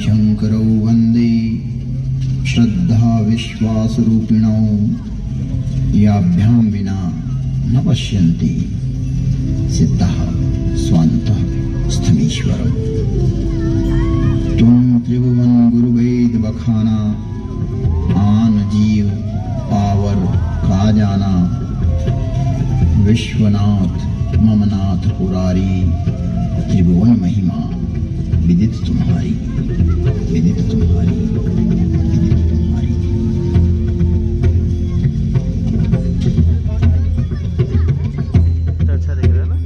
शङ्करौ वन्दे श्रद्धा विश्वासरूपिणौ याभ्यां विना न पश्यन्ति सिद्धः स्वान्तः स्थमीश्वरम्। तुम त्रिभुवन गुरुवेद बखाना, आन जीव पावर का जाना। विश्वनाथ ममनाथ पुरारी, त्रिभुवन महिमा विदित तुम्हारी, विदित तुम्हारी, विदित तुम्हारी। अच्छा दिख रहा है ना?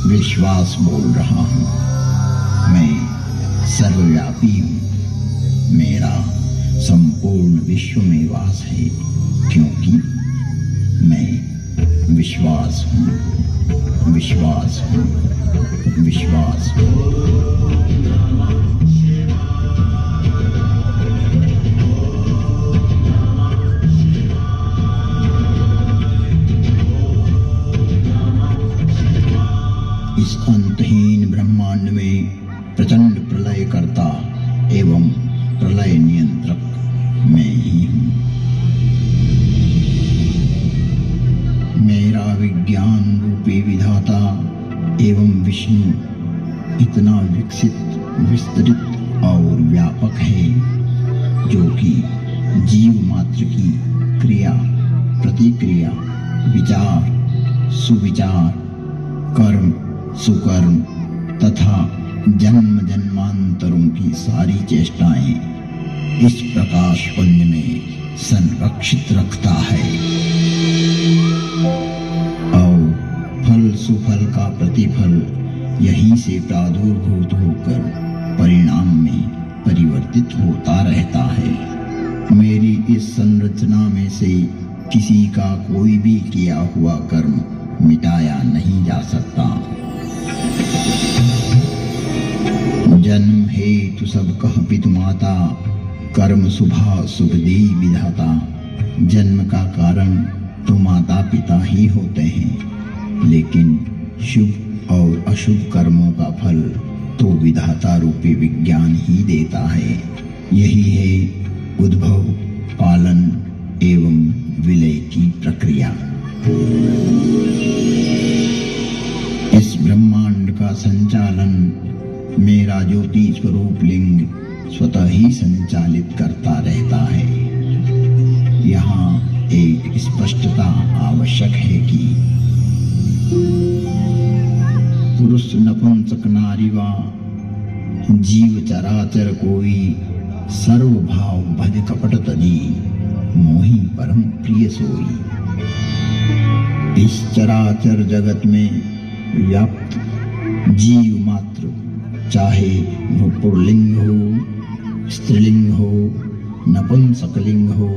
विश्वास बोल रहा हूँ। मैं सर्वव्यापी हूँ। मेरा संपूर्ण विश्व में वास है, क्योंकि मैं विश्वास हूँ, विश्वास हूँ, विश्वास हूँ। इस अंतहीन ब्रह्मांड में प्रचंड प्रलय करता एवं प्रलय नियंत्रक मैं ही हूँ। मेरा विज्ञान रूपी विधाता एवं विष्णु इतना विकसित, विस्तृत और व्यापक है, जो कि जीव मात्र की क्रिया, प्रतिक्रिया, विचार, सुविचार, कर्म, सुकर्म तथा जन्म जन्मांतरों की सारी चेष्टाएं इस प्रकाश पुंज में संरक्षित रखता है और फल सुफल का प्रतिफल यहीं से प्रादुर्भूत होकर परिणाम में परिवर्तित होता रहता है। मेरी इस संरचना में से किसी का कोई भी किया हुआ कर्म मिटाया नहीं जा सकता। जन्म हेतु सब कह पितु माता, कर्म शुभा शुभ दे विधाता। जन्म का कारण तो माता पिता ही होते हैं, लेकिन शुभ और अशुभ कर्मों का फल तो विधाता रूपी विज्ञान ही देता है। यही है उद्भव, पालन एवं विलय की प्रक्रिया। इस ब्रह्मांड का संचालन मेरा ज्योति स्वरूप लिंग स्वतः ही संचालित करता रहता है। यहाँ एक स्पष्टता आवश्यक है कि पुरुष नपुंसक नारी वा जीव चराचर कोई, सर्व भाव भज कपट तजी, मोहि परम प्रिय सोई। इस चराचर जगत में व्याप्त जीव मात्र, चाहे वो पुल्लिंग हो, स्त्रीलिंग हो, नपुंसकलिंग हो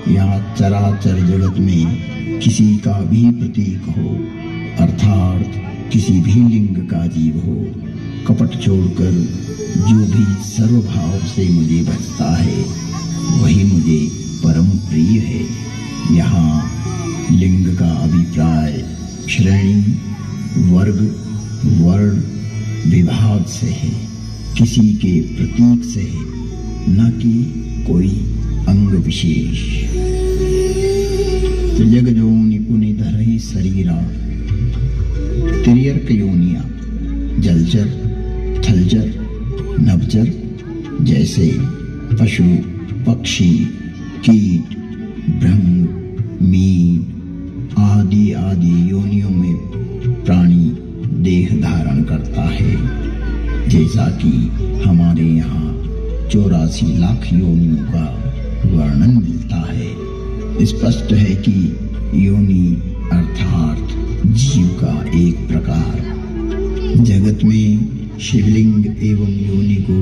या चराचर जगत में किसी का भी प्रतीक हो, अर्थात किसी भी लिंग का जीव हो, कपट छोड़कर जो भी सर्वभाव से मुझे भजता है वही मुझे परम प्रिय है। यहाँ लिंग का अभिप्राय श्रेणी, वर्ग, वर्ण, विभाग से है, किसी के प्रतीक से है, न कि कोई अंग विशेष। त्रिजग जोनि पुनि धरहि शरीरा, त्रियर्क योनिया, जलचर, थलचर, नभचर, जैसे पशु, पक्षी, कीट, भृंग, मीन आदि आदि योनियों में जैसा कि हमारे यहाँ 84 लाख योनियों का वर्णन मिलता है। स्पष्ट है कि योनि अर्थात जीव का एक प्रकार। जगत में शिवलिंग एवं योनि को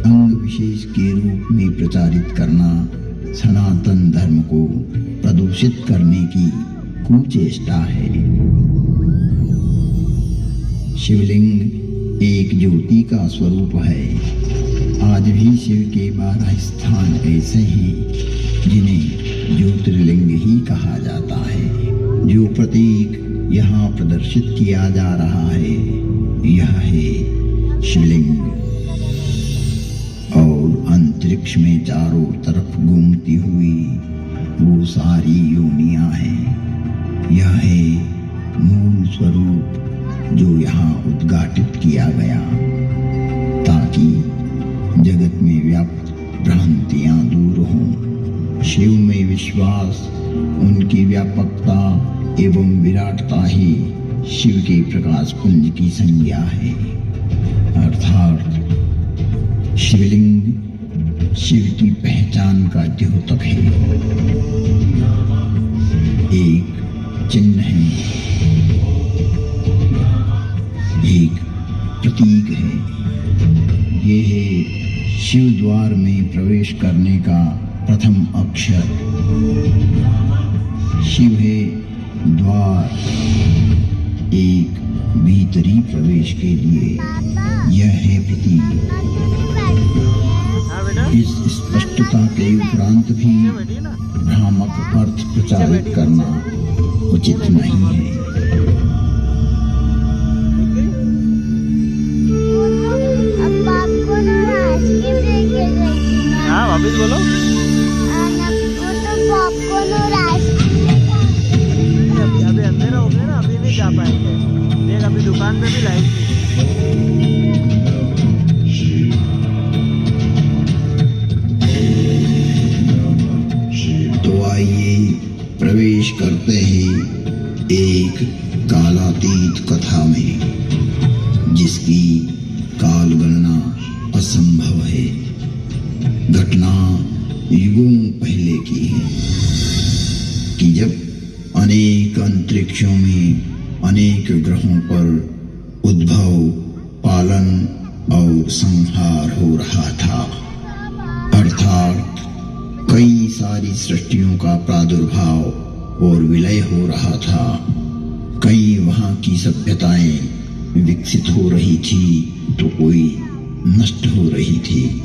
अंग विशेष के रूप में प्रचारित करना सनातन धर्म को प्रदूषित करने की कुचेष्टा है। शिवलिंग एक ज्योति का स्वरूप है। आज भी शिव के 12 स्थान ऐसे हैं जिन्हें ज्योतिर्लिंग ही कहा जाता है। जो प्रतीक यहाँ प्रदर्शित किया जा रहा है यह है शिवलिंग। और अंतरिक्ष में चारों तरफ घूमती हुई वो सारी योनियां हैं। यह है मूल स्वरूप जो यहाँ उद्घाटित किया गया ताकि जगत में व्याप्त भ्रांतियां दूर हों। शिव में विश्वास, उनकी व्यापकता एवं विराटता ही शिव के प्रकाश पुंज की संज्ञा है। अर्थात शिवलिंग शिव की पहचान का द्योतक है, एक चिन्ह है, एक प्रतीक है। ये है शिव द्वार में प्रवेश करने का प्रथम अक्षर। शिव है द्वार, एक भीतरी प्रवेश के लिए यह है प्रतीक। इस स्पष्टता के उपरांत भी भ्रामक अर्थ प्रचारित करना उचित नहीं है। वापिस बोलो। अभी अंधेरा हो गया ना, अभी नहीं जा पाएंगे। देख अभी दुकान पे भी लाइट नहीं। तो आइए प्रवेश करते हैं एक कालातीत कथा में जिसकी काल गणना असंभव है। घटना युगों पहले की है कि जब अनेक अंतरिक्षों में अनेक ग्रहों पर उद्भव, पालन और संहार हो रहा था। अर्थात कई सारी सृष्टियों का प्रादुर्भाव और विलय हो रहा था। कई वहां की सभ्यताएं विकसित हो रही थी तो कोई नष्ट हो रही थी।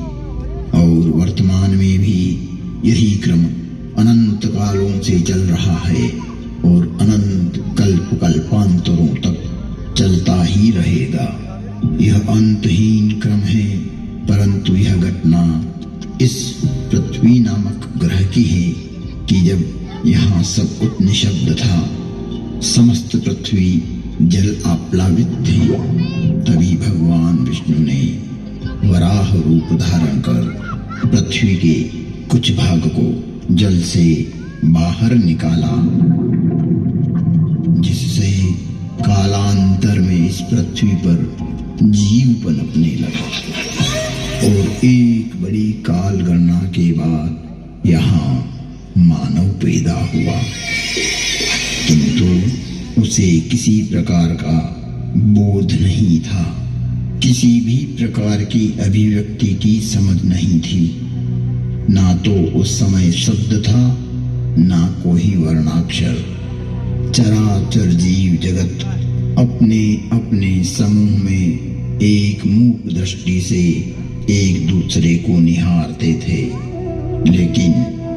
और वर्तमान में भी यही क्रम अनंत कालों से चल रहा है और अनंत कल्प कल्पांतरों तक चलता ही रहेगा। यह अंतहीन क्रम है, परंतु यह घटना इस पृथ्वी नामक ग्रह की है कि जब यहाँ सब कुछ निशब्द था, समस्त पृथ्वी जल आप्लावित थी, तभी भगवान विष्णु ने वराह रूप धारण कर पृथ्वी के कुछ भाग को जल से बाहर निकाला, जिससे कालांतर में इस पृथ्वी पर जीव पनपने लगा। और एक बड़ी काल गणना के बाद यहाँ मानव पैदा हुआ, किंतु उसे किसी प्रकार का बोध नहीं था, किसी भी प्रकार की अभिव्यक्ति की समझ नहीं थी। ना तो उस समय शब्द था, ना कोई वर्णाक्षर। चराचर जीव जगत अपने अपने समूह में एक मूक दृष्टि से एक दूसरे को निहारते थे, लेकिन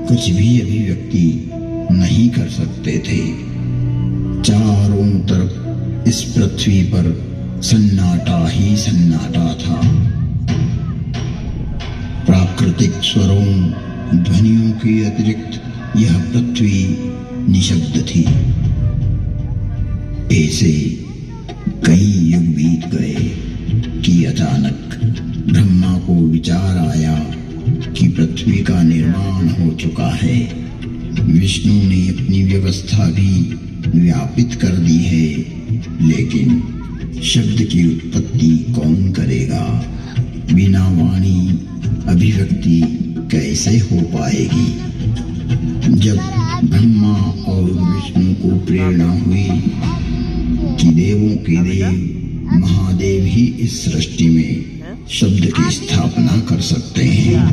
कुछ भी अभिव्यक्ति नहीं कर सकते थे। चारों तरफ इस पृथ्वी पर सन्नाटा ही सन्नाटा था। प्राकृतिक स्वरों, ध्वनियों के अतिरिक्त यह पृथ्वी निशब्द थी। ऐसे कई युग बीत गए कि अचानक ब्रह्मा को विचार आया कि पृथ्वी का निर्माण हो चुका है। विष्णु ने अपनी व्यवस्था भी व्यापित कर दी है, लेकिन शब्द की उत्पत्ति कौन करेगा? बिना वाणी अभिव्यक्ति कैसे हो पाएगी? जब ब्रह्मा और विष्णु को प्रेरणा हुई कि देवों के देव महादेव ही इस सृष्टि में शब्द की स्थापना कर सकते हैं,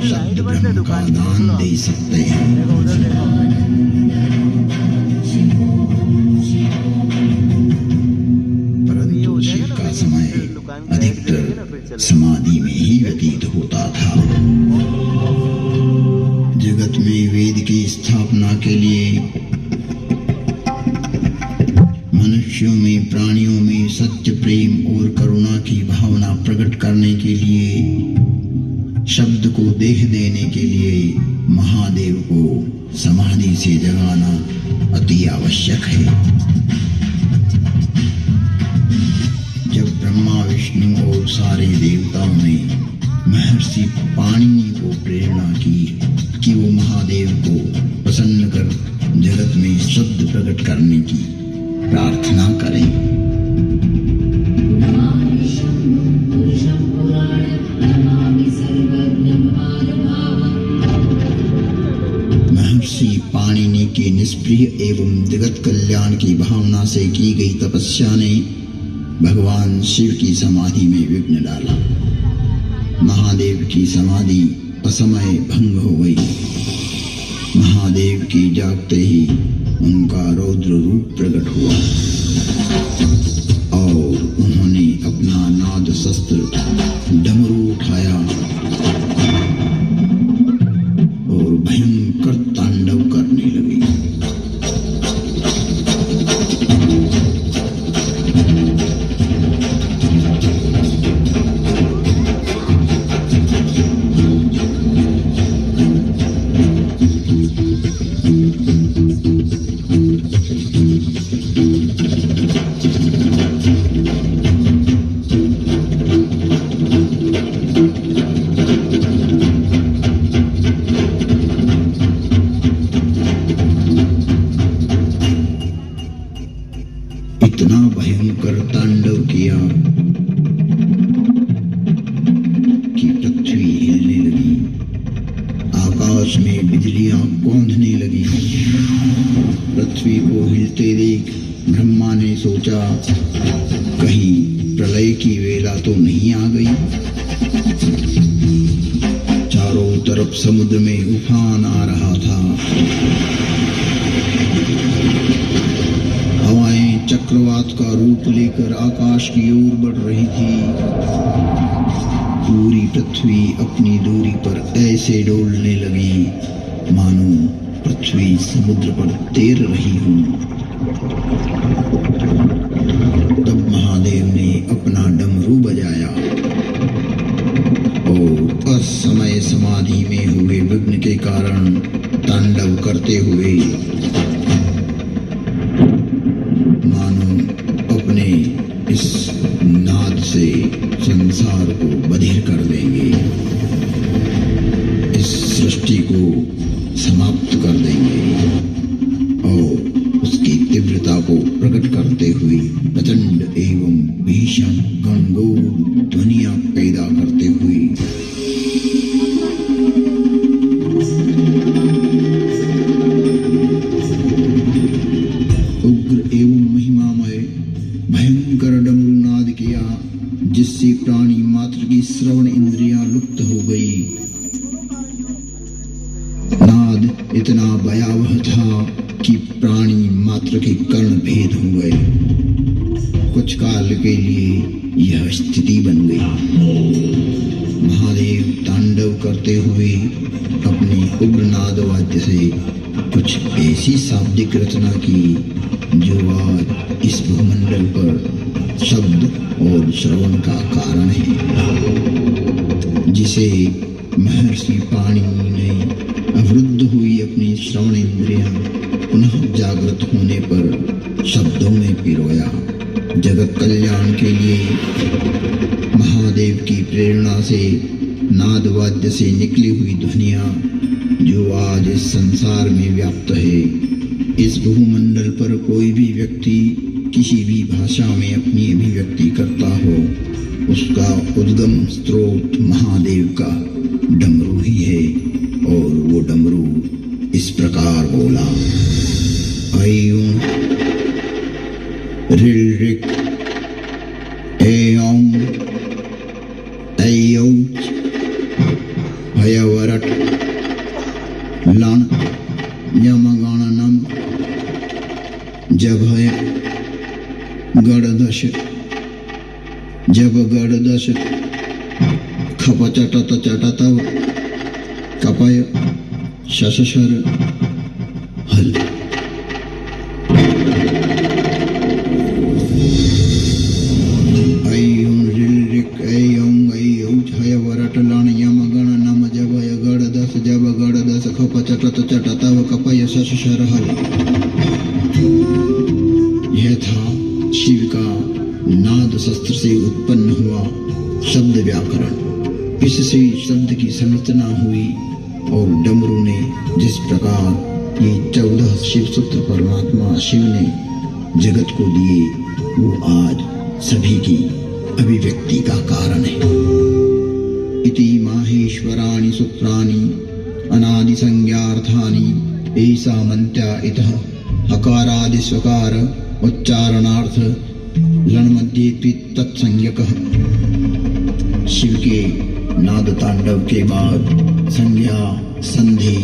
शब्द ब्रह्म का दान दे सकते हैं। परंतु शिव का समय अधिकतर समाधि में ही व्यतीत होता था। जगत में वेद की स्थापना के लिए, मनुष्यों में, प्राणियों में सत्य, प्रेम और करुणा की भावना प्रकट करने के लिए, शब्द को देह देने के लिए महादेव को समाधि से जगाना अति आवश्यक है। जब ब्रह्मा, विष्णु और सारे देवताओं ने महर्षि पाणिनि को प्रेरणा की कि वो महादेव को प्रसन्न कर जगत में शब्द प्रकट करने की प्रार्थना करें, महर्षि पाणिनि के निष्प्रिय एवं जगत कल्याण की भावना से की गई तपस्या ने भगवान शिव की समाधि में विघ्न डाला। महादेव की समाधि असमय भंग हो गई। महादेव की जागते ही उनका रौद्र रूप प्रकट हुआ और उन्होंने अपना नाद शस्त्र डमरू उठाया और भयंकर तांडव करने लगे। इतना भयंकर तांडव किया कि पृथ्वी हिलने लगी, आकाश में बिजलियां कौंधने लगी। पृथ्वी को हिलते देख ब्रह्मा ने सोचा, कहीं प्रलय की वेला तो नहीं आ गई। चारों तरफ समुद्र में उफान आ रहा था। हवाएं चक्रवात का रूप लेकर आकाश की ओर बढ़ रही थी। पूरी पृथ्वी अपनी दूरी पर ऐसे डोलने लगी मानो पृथ्वी समुद्र पर तैर रही हो। तब महादेव ने अपना डमरू बजाया और असमय समाधि में हुए विघ्न के कारण तांडव करते हुए मानो अपने इस नाद से संसार को बधिर कर देंगे, इस सृष्टि को समाप्त कर देंगे और उसकी तीव्रता को प्रकट करते हुए प्रचंड एवं भीषण गणगौर ध्वनियां पैदा करते हुए उग्र एवं महिमामय भयंकर डमरू नाद किया, जिससे प्राणी मात्र की श्रवण इंद्रियां लुप्त हो गई। नाद इतना भयावह था कि प्राणी मात्र के कर्ण भेद हो गए। कुछ काल के लिए यह स्थिति बन गई। महादेव तांडव करते हुए अपने उग्र नाद वाद्य से कुछ ऐसी शाब्दिक रचना की जो आज इस भूमंडल पर शब्द और श्रवण का कारण है, जिसे महर्षि पाणिनि ने अवरुद्ध हुई अपनी श्रवण इंद्रियां पुनः जागृत होने पर शब्दों में पिरोया। जगत कल्याण के लिए महादेव की प्रेरणा से नाद वाद्य से निकली हुई ध्वनियां जो आज इस संसार में व्याप्त है, इस भूमंडल पर कोई भी व्यक्ति किसी भी भाषा में अपनी अभिव्यक्ति करता हो, उसका उद्गम स्रोत महादेव का डमरू ही है। और वो डमरू इस प्रकार बोला, ऐं ऋल ऋक ऐं ऐऔच हयवरट लण यमगणनम जभय गणदश जब गणदश खपचटत चटतव कपय शशशर हल। ऐं ऋल ऐं ऐऔच हयवरट लण यमगणनम जभय गणदश जब गणदश खपचटत चटतव कपय शशशर हल। यह था शिव का नाद शस्त्र से उत्पन्न हुआ शब्द व्याकरण। इससे शब्द की संरचना हुई और डमरू ने जिस प्रकार ये 14 शिव सूत्र परमात्मा शिव ने जगत को दिए, वो आज सभी की अभिव्यक्ति का कारण है। इति माहेश्वराणि सूत्राणि अनादि संज्ञार्थानि ऐसा मंत्या इतः हकारादि स्वकार उच्चारणार्थ लणमध्ये तत्संज्ञकः। शिव के नाद तांडव के बाद संज्ञा, संधि,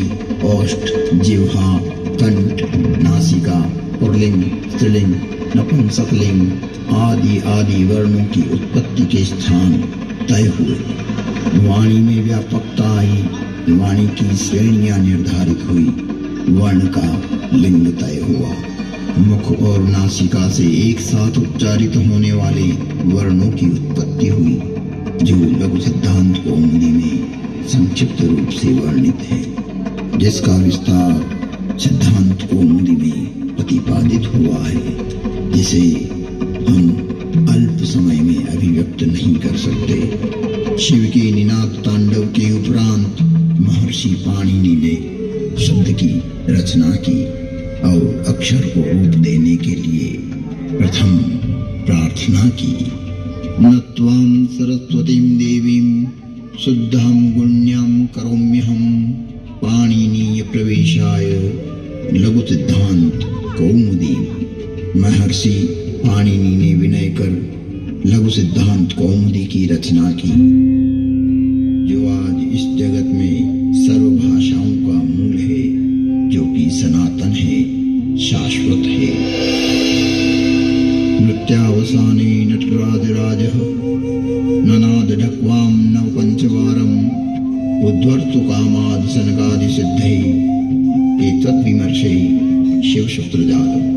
ओष्ठ, जिह्वा, कंठ, नासिका, पुल्लिंग, स्त्रीलिंग, नपुंसकलिंग आदि आदि वर्णों की उत्पत्ति के स्थान तय हुए। वाणी में व्यापकता आई, वाणी की श्रेणियां निर्धारित हुई, वर्ण का लिंग तय हुआ। मुख और नासिका से एक साथ उच्चारित होने वाले वर्णों की उत्पत्ति हुई, जो लघु सिद्धांत कौमुदी में संक्षिप्त रूप से वर्णित है, जिसका विस्तार सिद्धांत कौमुदी में प्रतिपादित हुआ है, जिसे हम अल्प समय में अभिव्यक्त नहीं कर सकते। शिव के निनाद तांडव के उपरांत महर्षि पाणिनि ने शब्द की रचना की और अक्षर को रूप देने के लिए प्रथम प्रार्थना की। नत्वां सरस्वतीं देवीं शुद्धां गुण्यां करोम्यहं पाणिनीय प्रवेशाय लघु सिद्धांत कौमुदी। महर्षि पाणिनि ने विनय कर लघु सिद्धांत कौमुदी की रचना की, जो आज इस जगत में सर्व भाषाओं का मूल है, जो कि सनातन है, शाश्वत है। नृत्यावसाने नटराजराजः ननाद ढक्वां नव पंचवारं उद्धर्तु कामादि सनकादि सिद्धै एतद्विमर्शे शिवसूत्र जातम्।